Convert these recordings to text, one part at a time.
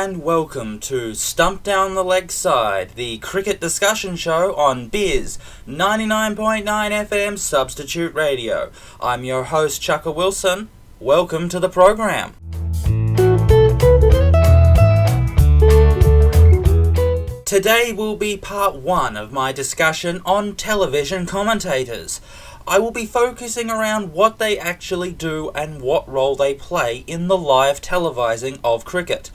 and welcome to Stumped Down the Leg Side, the cricket discussion show on Bizz 99.9 FM Substitute Radio. I'm your host, Chukka Wilson. Welcome to the program. Today will be part 1 of my discussion on television commentators. I will be focusing around what they actually do and what role they play in the live televising of cricket.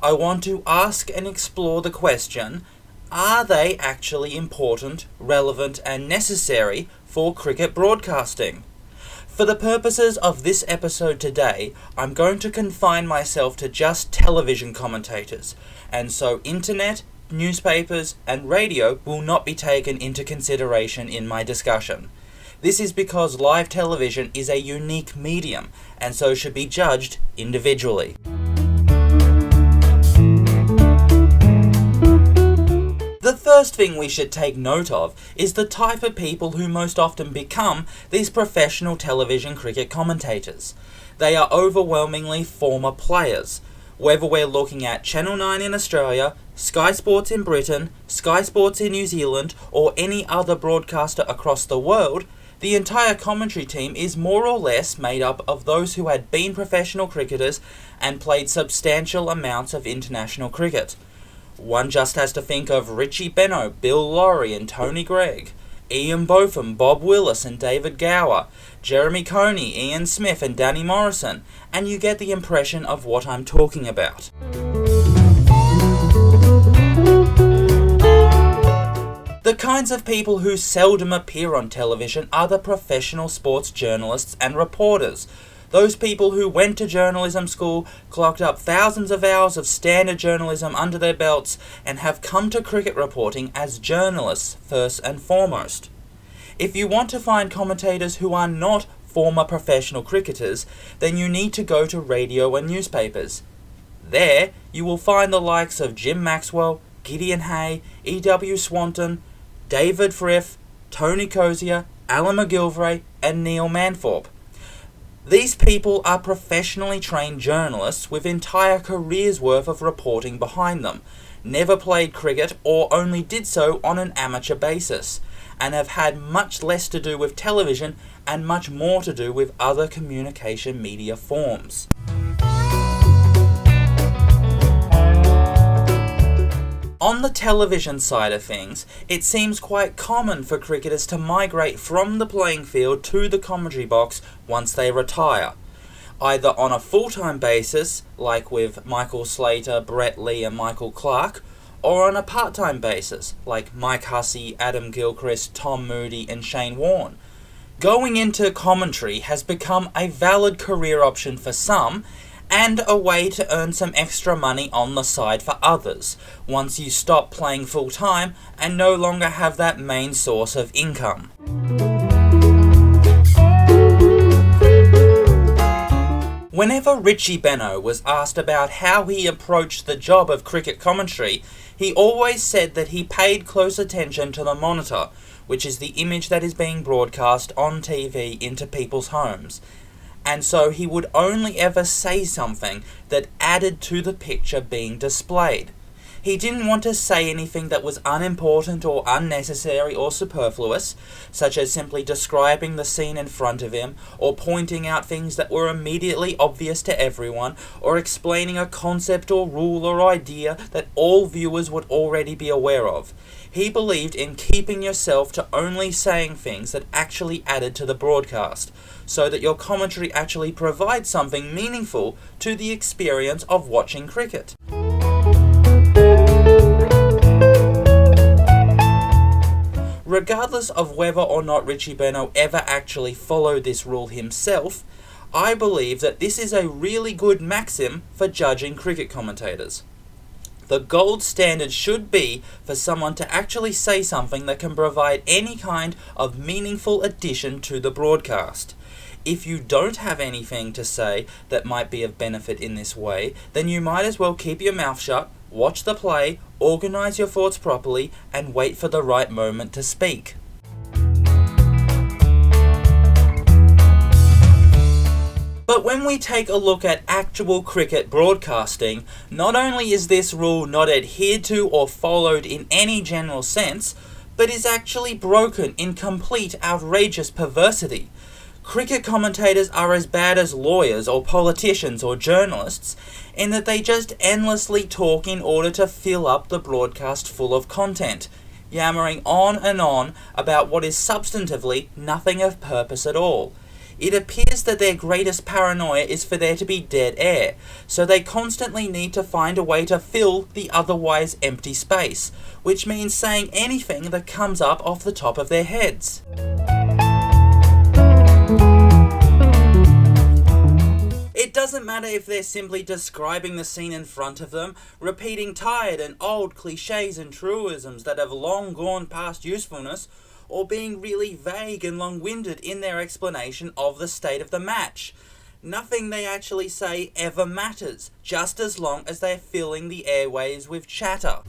I want to ask and explore the question, are they actually important, relevant and necessary for cricket broadcasting? For the purposes of this episode today, I'm going to confine myself to just television commentators, and so internet, newspapers and radio will not be taken into consideration in my discussion. This is because live television is a unique medium and so should be judged individually. The first thing we should take note of is the type of people who most often become these professional television cricket commentators. They are overwhelmingly former players. Whether we're looking at Channel 9 in Australia, Sky Sports in Britain, Sky Sports in New Zealand, or any other broadcaster across the world, the entire commentary team is more or less made up of those who had been professional cricketers and played substantial amounts of international cricket. One just has to think of Richie Benaud, Bill Lawry and Tony Greig, Ian Botham, Bob Willis and David Gower, Jeremy Coney, Ian Smith and Danny Morrison, and you get the impression of what I'm talking about. The kinds of people who seldom appear on television are the professional sports journalists and reporters. Those people who went to journalism school, clocked up thousands of hours of standard journalism under their belts, and have come to cricket reporting as journalists first and foremost. If you want to find commentators who are not former professional cricketers, then you need to go to radio and newspapers. There, you will find the likes of Jim Maxwell, Gideon Hay, E.W. Swanton, David Frith, Tony Cozier, Alan McGilvray and Neil Manthorpe. These people are professionally trained journalists with entire careers worth of reporting behind them, never played cricket or only did so on an amateur basis, and have had much less to do with television and much more to do with other communication media forms. On the television side of things, it seems quite common for cricketers to migrate from the playing field to the commentary box once they retire, either on a full-time basis, like with Michael Slater, Brett Lee and Michael Clarke, or on a part-time basis, like Mike Hussey, Adam Gilchrist, Tom Moody and Shane Warne. Going into commentary has become a valid career option for some, and a way to earn some extra money on the side for others, once you stop playing full-time and no longer have that main source of income. Whenever Richie Benaud was asked about how he approached the job of cricket commentary, he always said that he paid close attention to the monitor, which is the image that is being broadcast on TV into people's homes. And so he would only ever say something that added to the picture being displayed. He didn't want to say anything that was unimportant or unnecessary or superfluous, such as simply describing the scene in front of him, or pointing out things that were immediately obvious to everyone, or explaining a concept or rule or idea that all viewers would already be aware of. He believed in keeping yourself to only saying things that actually added to the broadcast, so that your commentary actually provides something meaningful to the experience of watching cricket. Regardless of whether or not Richie Benaud ever actually followed this rule himself, I believe that this is a really good maxim for judging cricket commentators. The gold standard should be for someone to actually say something that can provide any kind of meaningful addition to the broadcast. If you don't have anything to say that might be of benefit in this way, then you might as well keep your mouth shut, watch the play, organise your thoughts properly, and wait for the right moment to speak. But when we take a look at actual cricket broadcasting, not only is this rule not adhered to or followed in any general sense, but is actually broken in complete outrageous perversity. Cricket commentators are as bad as lawyers or politicians or journalists in that they just endlessly talk in order to fill up the broadcast full of content, yammering on and on about what is substantively nothing of purpose at all. It appears that their greatest paranoia is for there to be dead air, so they constantly need to find a way to fill the otherwise empty space, which means saying anything that comes up off the top of their heads. It doesn't matter if they're simply describing the scene in front of them, repeating tired and old cliches and truisms that have long gone past usefulness, or being really vague and long-winded in their explanation of the state of the match. Nothing they actually say ever matters, just as long as they're filling the airwaves with chatter.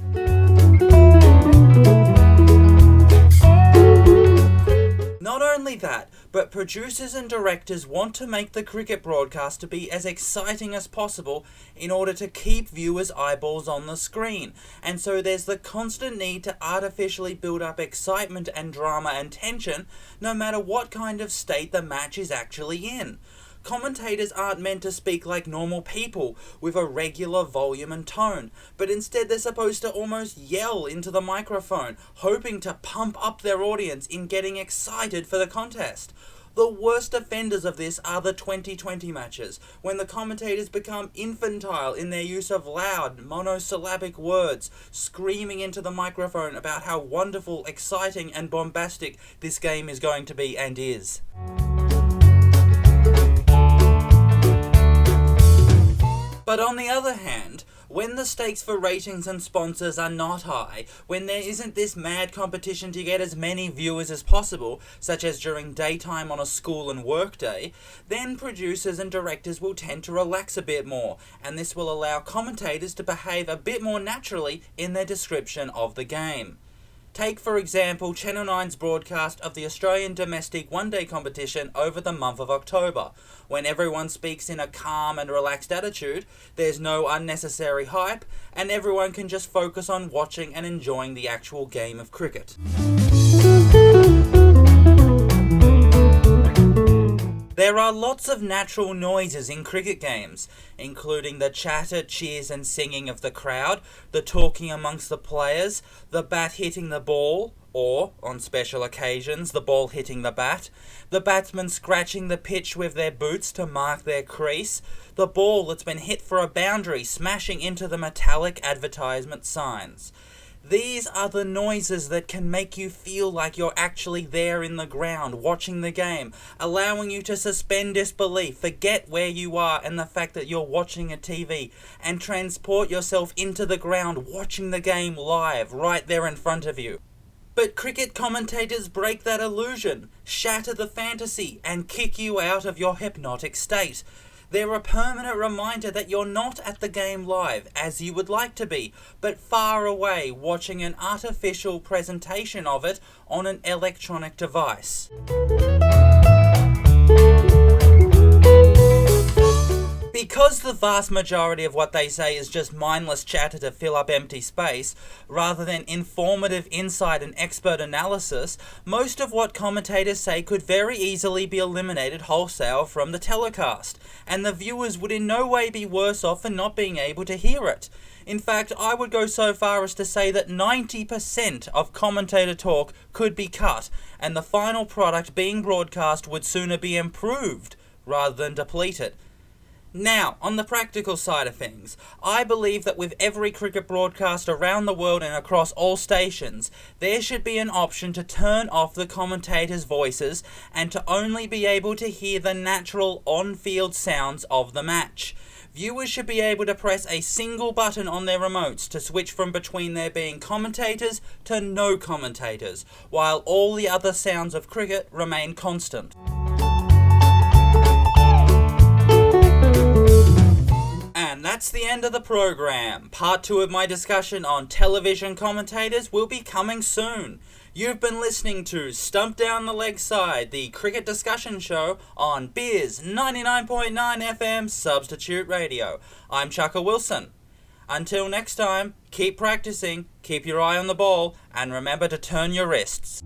Not only that, but producers and directors want to make the cricket broadcast to be as exciting as possible in order to keep viewers' eyeballs on the screen, and so there's the constant need to artificially build up excitement and drama and tension no matter what kind of state the match is actually in. Commentators aren't meant to speak like normal people with a regular volume and tone, but instead they're supposed to almost yell into the microphone, hoping to pump up their audience in getting excited for the contest. The worst offenders of this are the 2020 matches, when the commentators become infantile in their use of loud, monosyllabic words, screaming into the microphone about how wonderful, exciting and bombastic this game is going to be and is. But on the other hand, when the stakes for ratings and sponsors are not high, when there isn't this mad competition to get as many viewers as possible, such as during daytime on a school and work day, then producers and directors will tend to relax a bit more, and this will allow commentators to behave a bit more naturally in their description of the game. Take, for example, Channel 9's broadcast of the Australian domestic one-day competition over the month of October. When everyone speaks in a calm and relaxed attitude, there's no unnecessary hype, and everyone can just focus on watching and enjoying the actual game of cricket. There are lots of natural noises in cricket games, including the chatter, cheers and singing of the crowd, the talking amongst the players, the bat hitting the ball, or, on special occasions, the ball hitting the bat, the batsman scratching the pitch with their boots to mark their crease, the ball that's been hit for a boundary smashing into the metallic advertisement signs. These are the noises that can make you feel like you're actually there in the ground, watching the game, allowing you to suspend disbelief, forget where you are and the fact that you're watching a TV, and transport yourself into the ground, watching the game live, right there in front of you. But cricket commentators break that illusion, shatter the fantasy, and kick you out of your hypnotic state. They're a permanent reminder that you're not at the game live, as you would like to be, but far away watching an artificial presentation of it on an electronic device. Because the vast majority of what they say is just mindless chatter to fill up empty space, rather than informative insight and expert analysis, most of what commentators say could very easily be eliminated wholesale from the telecast, and the viewers would in no way be worse off for not being able to hear it. In fact, I would go so far as to say that 90% of commentator talk could be cut, and the final product being broadcast would sooner be improved rather than depleted. Now, on the practical side of things, I believe that with every cricket broadcast around the world and across all stations, there should be an option to turn off the commentators' voices and to only be able to hear the natural on-field sounds of the match. Viewers should be able to press a single button on their remotes to switch from between there being commentators to no commentators, while all the other sounds of cricket remain constant. And that's the end of the program. Part 2 of my discussion on television commentators will be coming soon. You've been listening to Stumped Down the Leg Side, the cricket discussion show on Bizz 99.9 FM Substitute Radio. I'm Chukka Wilson. Until next time, keep practicing, keep your eye on the ball, and remember to turn your wrists.